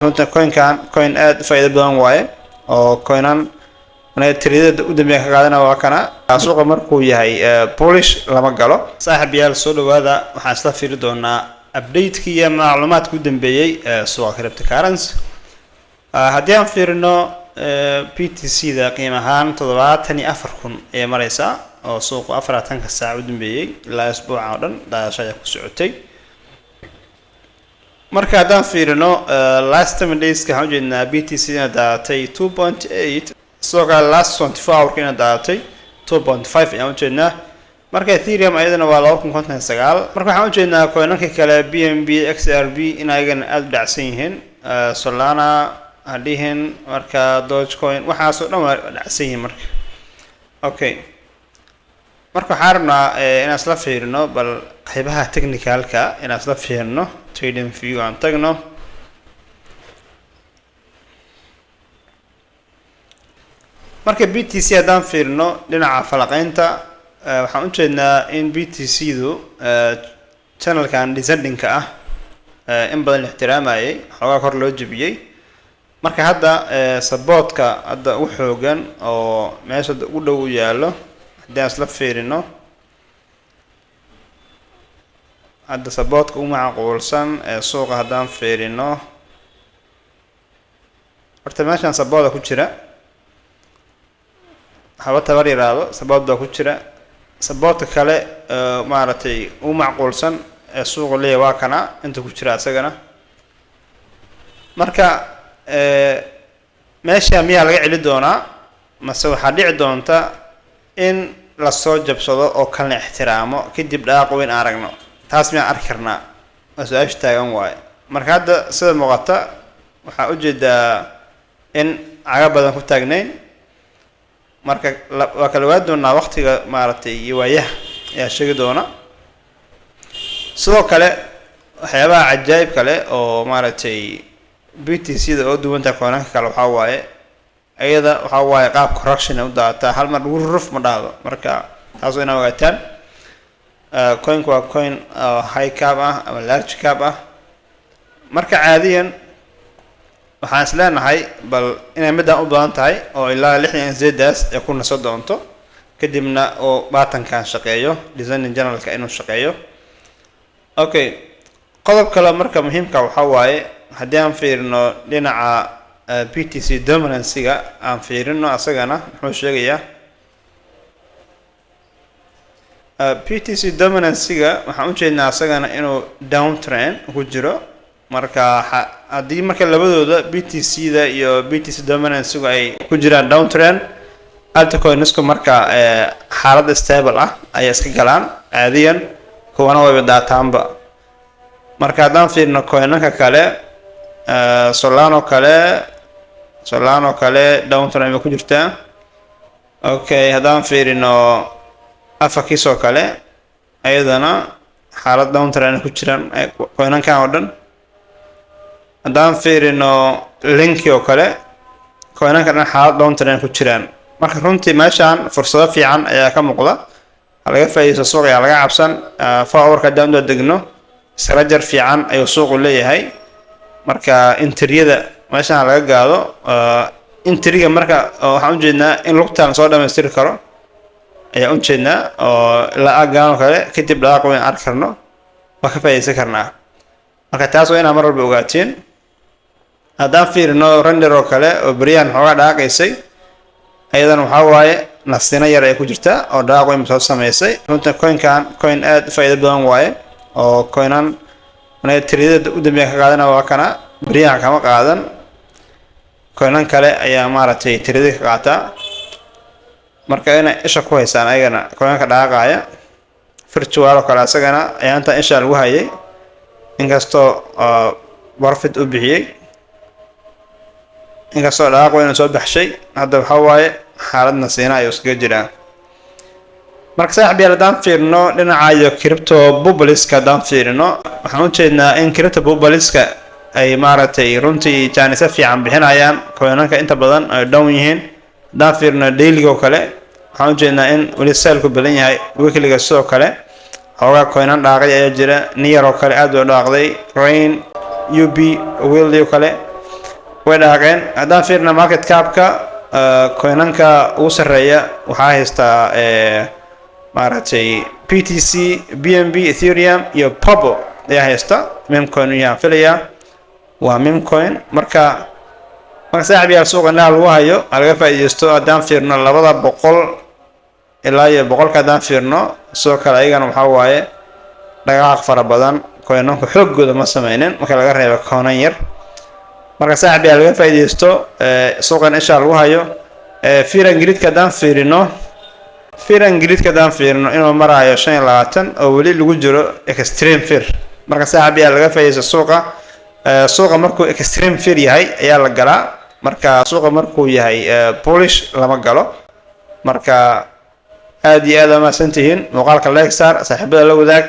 runta coin aad faa'iido badan waaye oo coinan anaga tirada u dambeeya ka qaadana waa kana suuqa markuu yahay Polish lama galo saaxiibayaal soo dhawaada waxaan isla fiiri doonaa update-kii iyo macluumaadka u dambeeyay suuqa cryptocurrency haddii aan fiirino BTC da qiimo ahaan 74,000 ee maraysa oo suuqa 40 saac u dambeeyay ilaa isbuuca oo dhan daashaya ku socotay marka haddaan fiirino last 7 days ka waxaan jeednaa BTC ina daatay 2.8 suuqa last 24 hour ina daatay 2.5 ayaan jeednaa marka Ethereum ayadana waa 259 marka waxaan jeednaa coinanka kale BNB XRP in ayagana aad u dhacsan yihiin Solana hadihin marka Dogecoin waxaas oo dhan waa dhacsan yihiin marka okay marka waxaan rabnaa inaan isla fiirino bal qaybaha technicalka inaan isla fiirino trading view aan tagno marka BTC haddaan fiirino dhinaca falaqaynta waxaan u jeednaa in BTC du channelkan descending-ka ah in badan ixtiraamayay xoogaa kor loo jebiyay marka hadda support-ka hadda u xoogan oo meesha ugu dhow yaalo haddii aan isla fiirino hadda support-ka u macquulsan suuqa haddaan fiirino horta meeshaan support ku jira haba tabar yiraahdo support ku jira support kale maaragtay u macquulsan suuqa leeyahay waa kana inta ku jira asagana marka meesha miyaa laga celi doonaa mase waxaa dhici doonta in la soo jabsado oo kala ixtiraamo kadib dhaaq weyn aragno taas miyaan arki karnaa su'aasha taagan waaye marka hadda sida muuqata waxaa u jeedaa in caga badan ku taagnayn marka waa kala waa doonaa waqtiga maaragtay iyo waayaha ayaa sheegi doona sidoo kale waxyaabaha cajaa'ib kale oo maaragtay BTC da oo duwanta coinanka kale waxaa waaye ayada waxaa waaye qaab correction u daataa hal mar ruf ma dhahdo marka taas oo inaa ogaataan coin waa coin high cap ah ama large cap ah marka caadiyan waxaan isleenahay bal inay midaan u badan tahay oo ilaa 60 daas ay ku naso doonto kadibna oo baatankan shaqeeyo design generalka inuu shaqeeyo okay qodob kale marka muhiimka waxa waaye haddii aan fiirino dhinaca BTC dominance-ga aan fiirino asagana muxuu sheegayaa BTC dominance-ga waxaan u jeednaa asagana inuu downtrend ku jiro marka haddii marka labadooda BTC da iyo BTC dominance-gu ay ku jiraan downtrend altcoins-ku marka xaalad stable ah ay iska galaan caadiyan kuwana way daataanba marka haddaan fiirino coinanka kale Solana kale downtrend ku jirtaa okay haddaan fiirino Afakis oo kale ayadana xaalad downtrend ku jiraan coinankan oo dhan haddaan fiirino Link oo kale coinanka dhan xaalad downtrend ku jiraan marka runtii meeshaan fursado fiican ayaa ka muuqda laga faa'iideysto suuqa ayaa laga cabsan forward-ka haddaan u degno strategy fiican ayuu suuqu leeyahay marka interiyada meeshaan laga gaado interiga marka waxaan u jeednaa in lugtaan soo dhamaystiri karo ayaa u jeednaa oo la agaan kale kadib dhaaq weyn arki karno waa ka faa'iideysan karnaa marka taas waa inaan mar walba ogaatiin haddaan fiirino render oo kale oo beriyaan xoogaa dhaaqaysay ayadana waxaa waaye nafsina yar ay ku jirtaa oo dhaaq weyn soo sameysay runta coin aad faa'iido badan waaye oo coinan anaga tirada u dambeeya ka qaadana waa kana beriyaan kama qaadan coinan kale ayaa maaragtay tirada ka qaataa marka inay isha ku haysaan ayagana coinanka dhaaqaya virtual oo kale asagana ayaa inta isha lagu hayay inkastoo profit u bixiyay inkastoo dhaaq weyn soo baxshay hadda waxaa waaye xaaladna siina ayuu iskaga jiraa marka saaxiibayaal haddaan fiirino dhinaca iyo crypto bubbliska haddaan fiirino waxaan u jeednaa in crypto bubbliska ay maaragtay runtii jaanisa fiican bixinayaan coinanka inta badan ay down yihiin haddaan fiirino daily oo kale waxaan u jeednaa in weli sale ku badan yahay weekly-ga sidoo kale xoogaa coinan dhaaqay ayaa jira Near oo kale aad u dhaaqday Rain UB Will oo kale way dhaqeen haddaan fiirna market capka coinanka ugu sarreeya waxaa haystaa maaragtay BTC, BNB, Ethereum iyo Pobo ayaa haysta. Memecoin ayaan filayaa waa memecoin. marka saaxiib yaal suuqa indhaha lagu hayo laga faa'iideysto. haddaan fiirno labada boqol ilaa iyo boqolka haddaan fiirno sidoo kale ayagana waxaa waaye dhaqaaq fara badan, coinanku xoogooda ma sameynin marka laga reebo koonan yar. marka saaxiib yaal laga faa'iideysto suuqan isha lagu hayo. fear and greed haddaan fiirino inuu marayo 25 oo weli lagu jiro extreme fear. marka saaxiib yaal laga faa'iideysto suuqa markuu extreme fear yahay ayaa la galaa. marka suuqa markuu yahay bullish lama galo. marka aad iyo aad ma santihiin muuqaalka like saar, saaxiibada la wadaag.